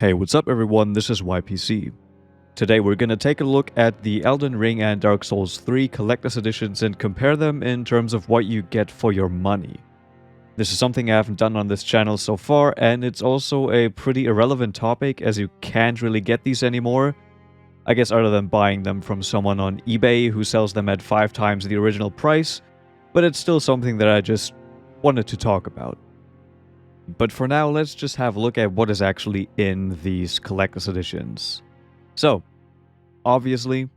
Hey, what's up everyone, this is YPC. Today we're gonna take a look at the Elden Ring and Dark Souls 3 Collectors Editions and compare them in terms of what you get for your money. This is something I haven't done on this channel so far, and it's also a pretty irrelevant topic as you can't really get these anymore. I guess other than buying them from someone on eBay who sells them at 5 times the original price, but it's still something that I just wanted to talk about. But for now, let's just have a look at what is actually in these collector's editions. So, obviously,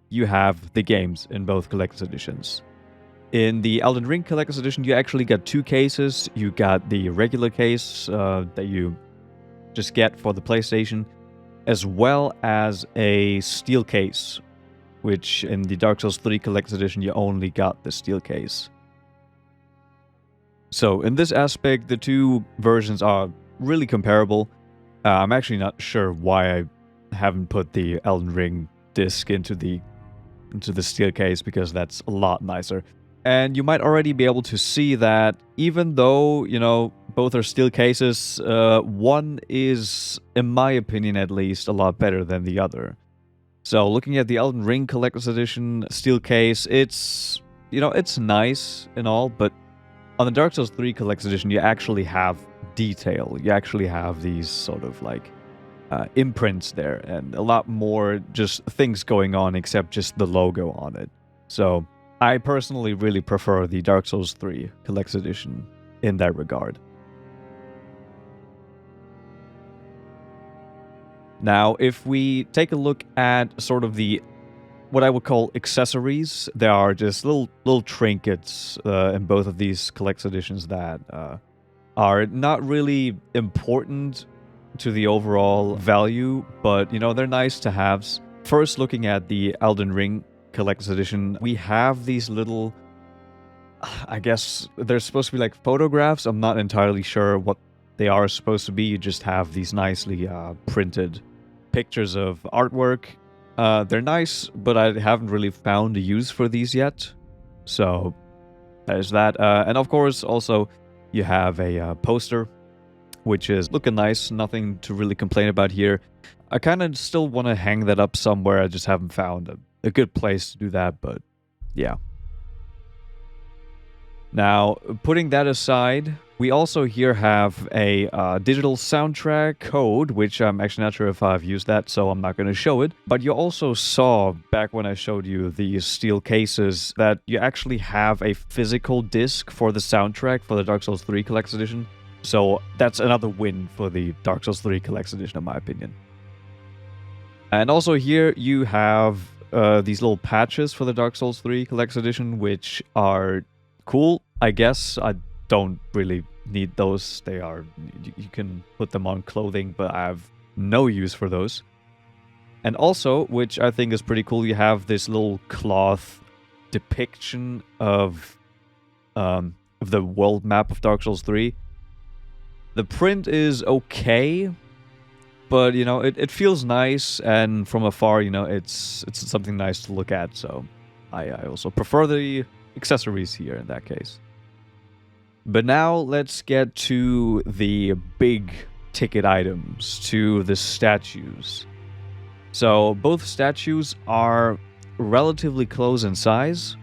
you have the games in both collector's editions. In the Elden Ring Collector's Edition, you actually got two cases. You got the regular case that you just get for the PlayStation, as well as a steel case, which in the Dark Souls 3 Collector's Edition, you only got the steel case. So in this aspect, the two versions are really comparable. I'm actually not sure why I haven't put the Elden Ring disc into the steel case, because that's a lot nicer. And you might already be able to see that even though, you know, both are steel cases, one is, in my opinion at least, a lot better than the other. So looking at the Elden Ring Collector's Edition steel case, it's, you know, it's nice and all, but on the Dark Souls 3 Collector's Edition, you actually have detail. You actually have these sort of like imprints there, and a lot more just things going on except just the logo on it. So I personally really prefer the Dark Souls 3 Collector's Edition in that regard. Now, if we take a look at sort of the what I would call accessories, there are just little trinkets in both of these collector's editions that are not really important to the overall value, but you know, they're nice to haves. First, looking at the Elden Ring Collector's Edition, we have these little, I guess they're supposed to be like photographs. I'm not entirely sure what they are supposed to be. You just have these nicely printed pictures of artwork. They're nice, but I haven't really found a use for these yet. So there's that. And of course, also, you have a poster, which is looking nice. Nothing to really complain about here. I kind of still want to hang that up somewhere. I just haven't found a good place to do that, but yeah. Now, putting that aside, we also here have a digital soundtrack code, which I'm actually not sure if I've used that, so I'm not going to show it. But you also saw, back when I showed you these steel cases, that you actually have a physical disc for the soundtrack for the Dark Souls 3 Collector's Edition. So that's another win for the Dark Souls 3 Collector's Edition, in my opinion. And also here you have these little patches for the Dark Souls 3 Collector's Edition, which are cool, I guess. I don't really need those. They are, you can put them on clothing, but I have no use for those. And also, which I think is pretty cool, you have this little cloth depiction of the world map of Dark Souls 3. The print is okay, but you know, it feels nice, and from afar, you know, it's something nice to look at. So I also prefer the accessories here in that case. But now let's get to the big ticket items, to the statues. So both statues are relatively close in size.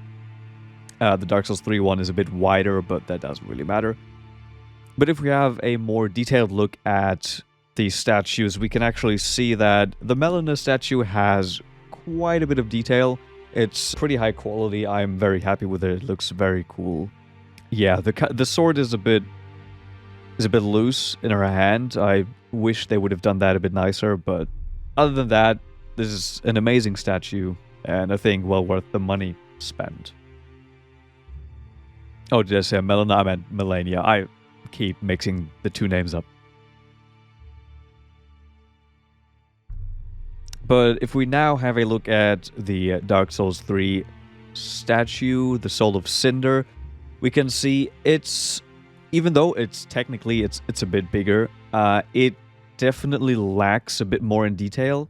The Dark Souls 3 one is a bit wider, but that doesn't really matter. But if we have a more detailed look at these statues, we can actually see that the Melina statue has quite a bit of detail. It's pretty high quality. I'm very happy with it. It looks very cool. Yeah, the sword is a bit loose in her hand. I wish they would have done that a bit nicer, but other than that, this is an amazing statue, and I think well worth the money spent. Oh, did I say Melina? I meant Melania. I keep mixing the two names up. But if we now have a look at the Dark Souls 3 statue, the Soul of Cinder, we can see it's, even though it's technically it's a bit bigger, it definitely lacks a bit more in detail.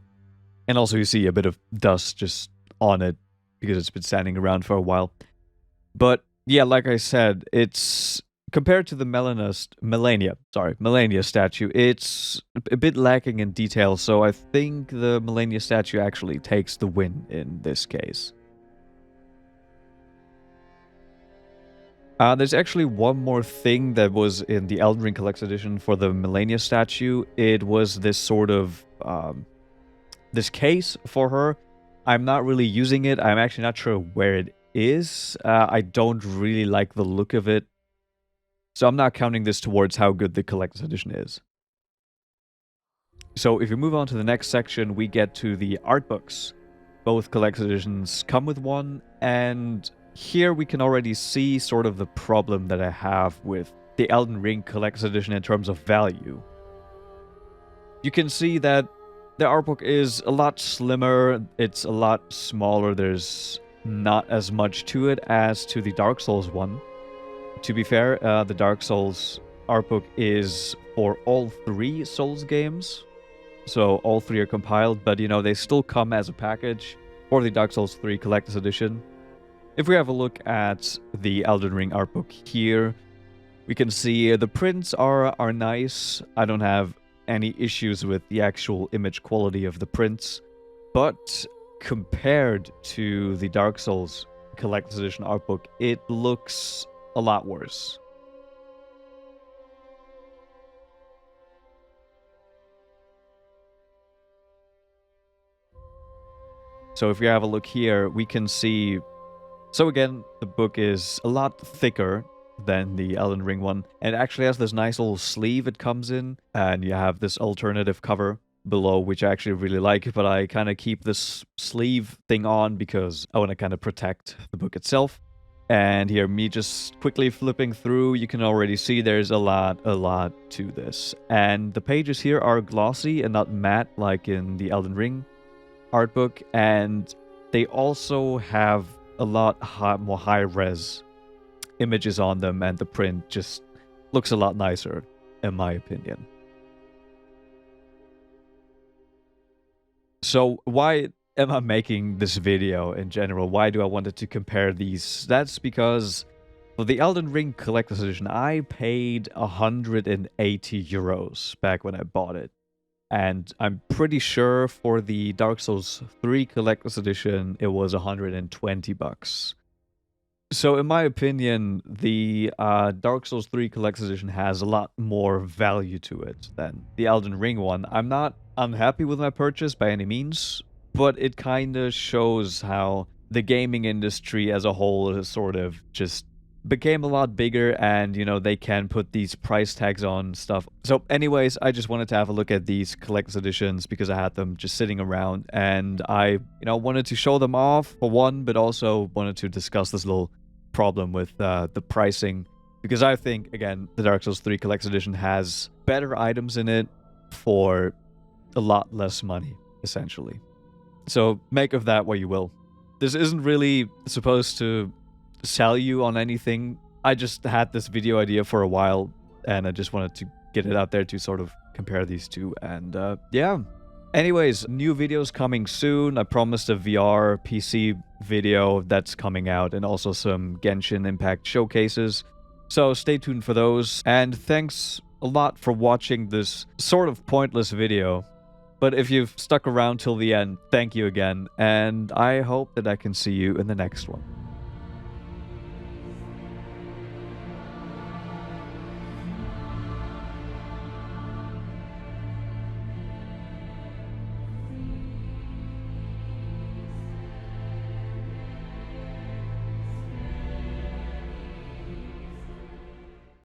And also you see a bit of dust just on it because it's been standing around for a while. But yeah, like I said, it's compared to the Melania statue, it's a bit lacking in detail, so I think the Melania statue actually takes the win in this case. There's actually one more thing that was in the Elden Ring Collectors Edition for the Melania statue. It was this sort of, this case for her. I'm not really using it. I'm actually not sure where it is. I don't really like the look of it. So I'm not counting this towards how good the Collector's Edition is. So if you move on to the next section, we get to the art books. Both Collector's Editions come with one, and here we can already see sort of the problem that I have with the Elden Ring Collector's Edition in terms of value. You can see that the art book is a lot slimmer, it's a lot smaller, there's not as much to it as to the Dark Souls one. To be fair, the Dark Souls art book is for all 3 Souls games, so all 3 are compiled, but you know, they still come as a package for the Dark Souls 3 Collector's Edition. If we have a look at the Elden Ring art book here, we can see the prints are nice. I don't have any issues with the actual image quality of the prints, but compared to the Dark Souls Collector's Edition art book, it looks a lot worse. So if we have a look here, we can see... So again, the book is a lot thicker than the Elden Ring one. And it actually has this nice little sleeve it comes in. And you have this alternative cover below, which I actually really like. But I kind of keep this sleeve thing on because I want to kind of protect the book itself. And here, me just quickly flipping through, you can already see there's a lot to this. And the pages here are glossy and not matte like in the Elden Ring art book. And they also have a lot more high-res images on them, and the print just looks a lot nicer, in my opinion. So why am I making this video in general? Why do I wanted to compare these? That's because for the Elden Ring Collector's Edition, I paid 180 euros back when I bought it. And I'm pretty sure for the Dark Souls 3 Collector's Edition, it was 120 bucks. So in my opinion, the Dark Souls 3 Collector's Edition has a lot more value to it than the Elden Ring one. I'm not unhappy with my purchase by any means, but it kind of shows how the gaming industry as a whole has sort of just became a lot bigger, and you know, they can put these price tags on stuff. So anyways, I just wanted to have a look at these collector's editions because I had them just sitting around, and I wanted to show them off for one, but also wanted to discuss this little problem with the pricing, because I think, again, the Dark Souls 3 collector's edition has better items in it for a lot less money, essentially. So make of that what you will. This isn't really supposed to sell you on anything. I just had this video idea for a while, and I just wanted to get it out there to sort of compare these two, and yeah. Anyways, new videos coming soon. I promised a VR PC video that's coming out, and also some Genshin Impact showcases. So stay tuned for those, and thanks a lot for watching this sort of pointless video. But if you've stuck around till the end, thank you again, and I hope that I can see you in the next one.